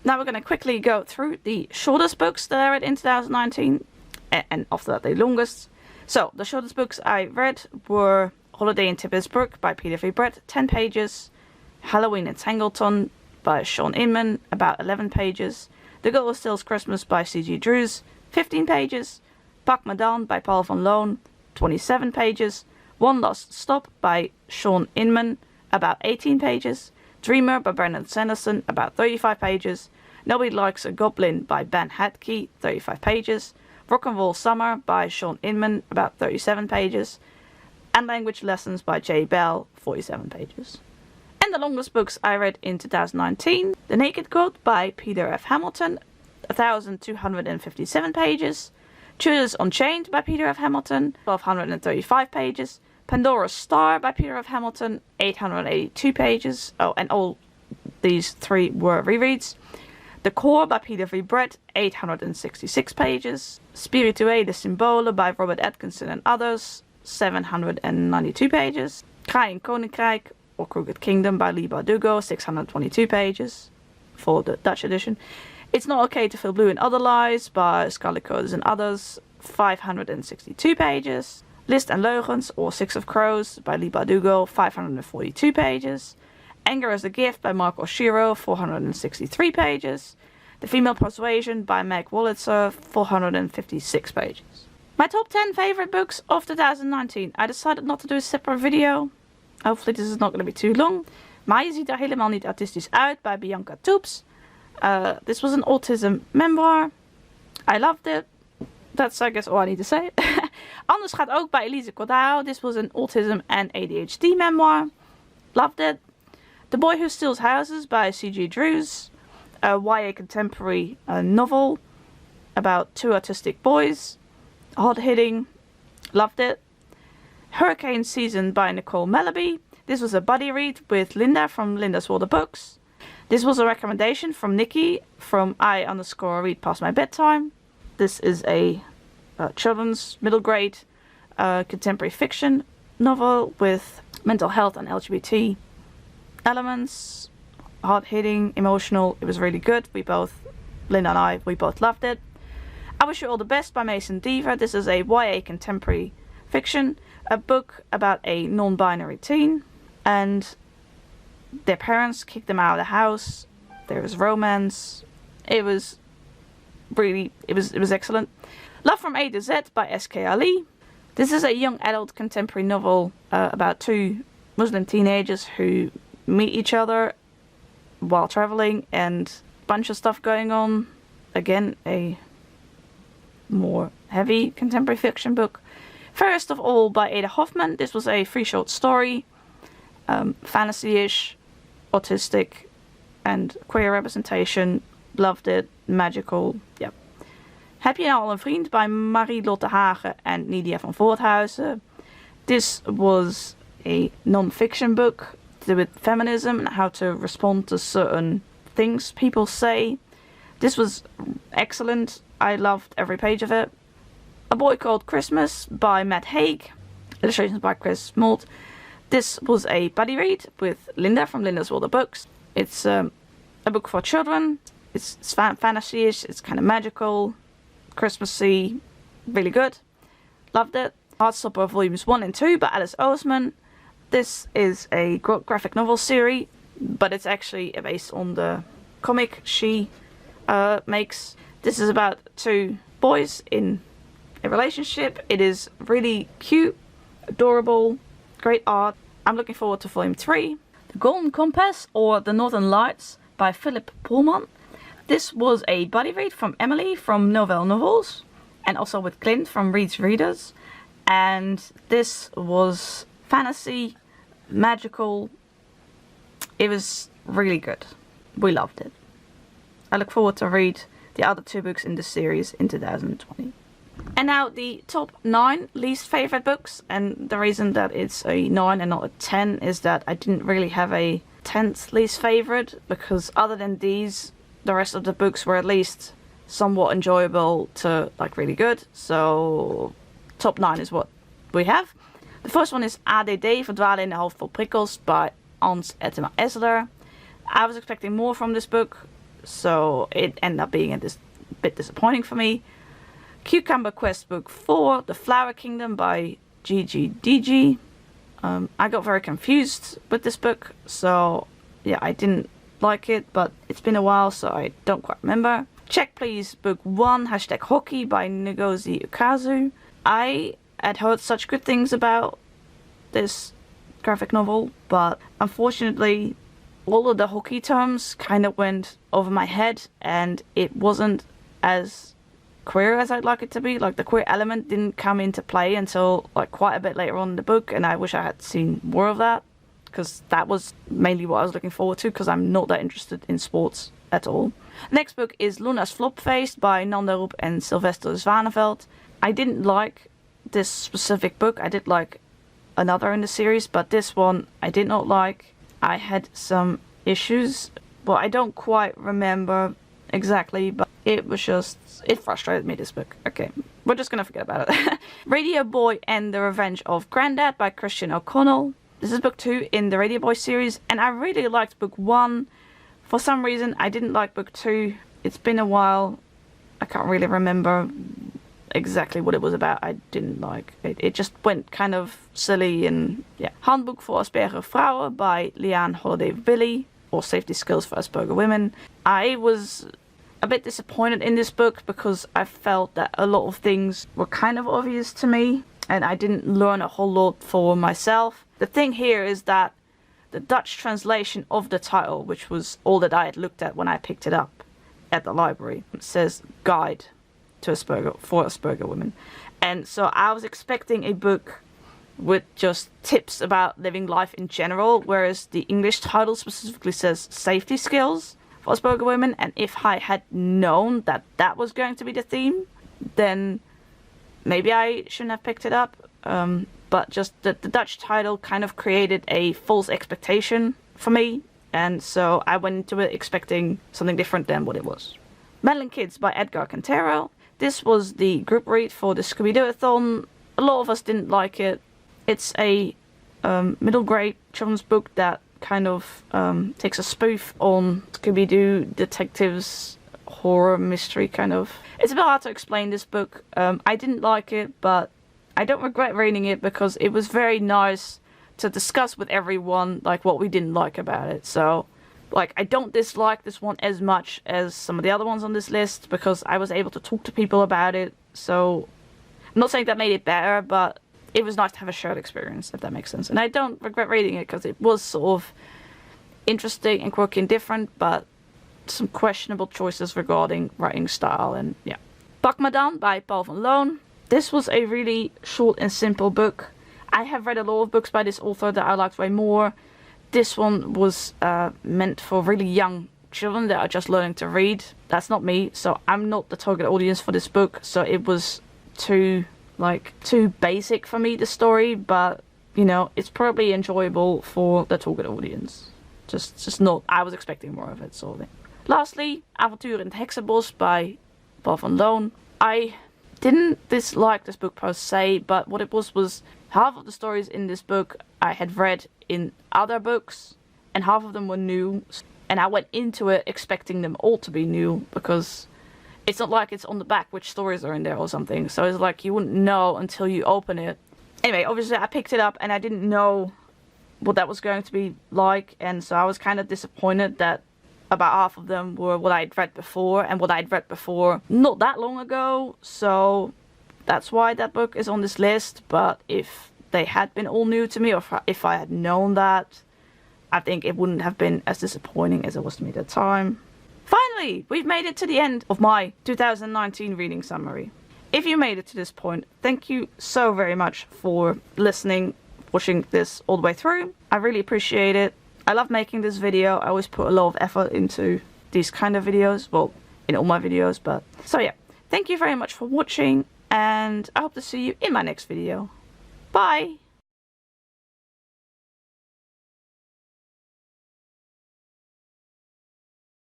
Now we're going to quickly go through the shortest books that I read in 2019, and after that the longest. So the shortest books I read were Holiday in Tibbetsburg by Peter V. Brett, 10 pages. Halloween in Tangleton by Sean Inman, about 11 pages. The Girl Who Steals Christmas by C.G. Drews, 15 pages. Pak Madan by Paul van Loon, 27 pages. One Last Stop by Sean Inman, about 18 pages. Dreamer by Brandon Sanderson, about 35 pages. Nobody Likes a Goblin by Ben Hadke, 35 pages. Rock and Roll Summer by Sean Inman, about 37 pages. And Language Lessons by J. Bell, 47 pages. And the longest books I read in 2019, The Naked God by Peter F. Hamilton, 1,257 pages. Tudors Unchained by Peter F. Hamilton, 1,235 pages. Pandora's Star by Peter F. Hamilton, 882 pages. Oh, and all these three were rereads. The Core by Peter V. Brett, 866 pages. Spirituele Symbolen by Robert Atkinson and others, 792 pages. Kraaien Koninkrijk or Crooked Kingdom by Leigh Bardugo, 622 pages for the Dutch edition. It's Not Okay to Feel Blue and Other Lies by Scarlet Codes and others, 562 pages. List and Leugens or Six of Crows by Leigh Bardugo, 542 pages. Anger as a Gift by Mark Oshiro, 463 pages. The Female Persuasion by Meg Wolitzer, 456 pages. My top 10 favorite books of 2019. I decided not to do a separate video. Hopefully this is not going to be too long. Maar je ziet er helemaal niet autistisch uit by Bianca Toeps. This was an autism memoir. I loved it. That's I guess all I need to say. Anders gaat ook bij Elise Cordaro. This was an autism and ADHD memoir. Loved it. The Boy Who Steals Houses by C.G. Drews. A YA contemporary novel about two autistic boys. Hard-hitting. Loved it. Hurricane Season by Nicole Malaby. This was a buddy read with Linda from Linda's World of Books. This was a recommendation from Nichi from I_read past my bedtime. This is a children's middle grade contemporary fiction novel with mental health and LGBT elements. Hard-hitting, emotional. It was really good. Linda and I both loved it. I Wish You All the Best by Mason Deaver. This is a YA contemporary fiction. A book about a non-binary teen and their parents kicked them out of the house. There was romance. It was excellent. Love from A to Z by S.K. Ali. This is a young adult contemporary novel about two Muslim teenagers who meet each other while traveling and a bunch of stuff going on. Again, a more heavy contemporary fiction book. First of All by Ada Hoffman. This was a free short story, fantasy-ish, autistic, and queer representation. Loved it. Magical. Yep. Heb je nou al een vriend by Marie-Lotte Hagen and Nydia van Voorthuizen. This was a non-fiction book to do with feminism and how to respond to certain things people say. This was excellent. I loved every page of it. A Boy Called Christmas by Matt Haig. Illustrations by Chris Moult. This was a buddy read with Linda from Linda's World of Books. It's a book for children. It's fantasy-ish. It's kind of magical, Christmassy, really good. Loved it. Heartstopper Volumes 1 and 2 by Alice Oseman. This is a graphic novel series, but it's actually based on the comic she makes. This is about two boys in a relationship. It is really cute, adorable, great art. I'm looking forward to Volume 3. The Golden Compass or The Northern Lights by Philip Pullman. This was a buddy read from Emily from Novelle Novels and also with Clint from Reads Readers. And this was fantasy, magical. It was really good. We loved it. I look forward to read the other two books in this series in 2020. And now the top 9 least favorite books, and the reason that it's a 9 and not a 10 is that I didn't really have a 10th least favorite, because other than these, the rest of the books were at least somewhat enjoyable to like really good. So top 9 is what we have. The first one is ADD, Verdwalen in de Hoofd vol Prikkels by Ans Ettema Esler. I was expecting more from this book, so it ended up being a bit disappointing for me. Cucumber Quest Book 4, The Flower Kingdom by GGDG. I got very confused with this book, so yeah, I didn't like it, but it's been a while, so I don't quite remember. Check Please Book 1, #hockey by Ngozi Ukazu. I had heard such good things about this graphic novel, but unfortunately all of the hockey terms kind of went over my head, and it wasn't as queer as I'd like it to be. Like, the queer element didn't come into play until like quite a bit later on in the book, and I wish I had seen more of that, because that was mainly what I was looking forward to, because I'm not that interested in sports at all. Next book is Luna's Flopfeest by Nanda Roep and Sylvester Zwaneveld. I didn't like this specific book. I did like another in the series, but this one I did not like. I had some issues. Well, I don't quite remember exactly, but it was just, it frustrated me, this book. Okay, we're just gonna forget about it. Radio Boy and the Revenge of Grandad by Christian O'Connell. This is book 2 in the Radio Boy series, and I really liked book 1. For some reason, I didn't like book 2. It's been a while. I can't really remember exactly what it was about. I didn't like it. It just went kind of silly, and yeah. Handboek voor Asperger Vrouwen by Liane Holiday-Billy, or Safety Skills for Asperger Women. I was a bit disappointed in this book because I felt that a lot of things were kind of obvious to me, and I didn't learn a whole lot for myself. The thing here is that the Dutch translation of the title, which was all that I had looked at when I picked it up at the library, says Guide to Asperger Women. And so I was expecting a book with just tips about living life in general, whereas the English title specifically says Safety Skills for Asperger Women. And if I had known that that was going to be the theme, then maybe I shouldn't have picked it up. But just the Dutch title kind of created a false expectation for me, and so I went into it expecting something different than what it was. Madeline Kids by Edgar Cantero. This was the group read for the Scooby-Doo-a-thon. A lot of us didn't like it. It's a middle grade children's book that kind of takes a spoof on Scooby-Doo detectives, horror, mystery kind of. It's a bit hard to explain this book. I didn't like it, but I don't regret reading it because it was very nice to discuss with everyone like what we didn't like about it. So like, I don't dislike this one as much as some of the other ones on this list because I was able to talk to people about it. So I'm not saying that made it better, but it was nice to have a shared experience, if that makes sense. And I don't regret reading it because it was sort of interesting and quirky and different, but some questionable choices regarding writing style, and yeah. Pak Me Dan by Paul van Loon. This was a really short and simple book. I have read a lot of books by this author that I liked way more. This one was meant for really young children that are just learning to read. That's not me, so I'm not the target audience for this book. So it was too basic for me, the story, but you know, it's probably enjoyable for the target audience. Just not, I was expecting more of it, sort of thing. Lastly, Avonturen in het Heksenbos by Paul van Loon. I didn't dislike this book per se, but what it was half of the stories in this book I had read in other books, and half of them were new, and I went into it expecting them all to be new, because it's not like it's on the back which stories are in there or something, so it's like you wouldn't know until you open it. Anyway, obviously I picked it up and I didn't know what that was going to be like, and so I was kind of disappointed that about half of them were what I'd read before, and what I'd read before not that long ago, so that's why that book is on this list. But if they had been all new to me, or if I had known that, I think it wouldn't have been as disappointing as it was to me at the time. Finally, we've made it to the end of my 2019 reading summary. If you made it to this point, thank you so very much for listening, watching this all the way through. I really appreciate it. I love making this video. I always put a lot of effort into these kind of videos. Well, in all my videos, but... So yeah, thank you very much for watching, and I hope to see you in my next video. Bye!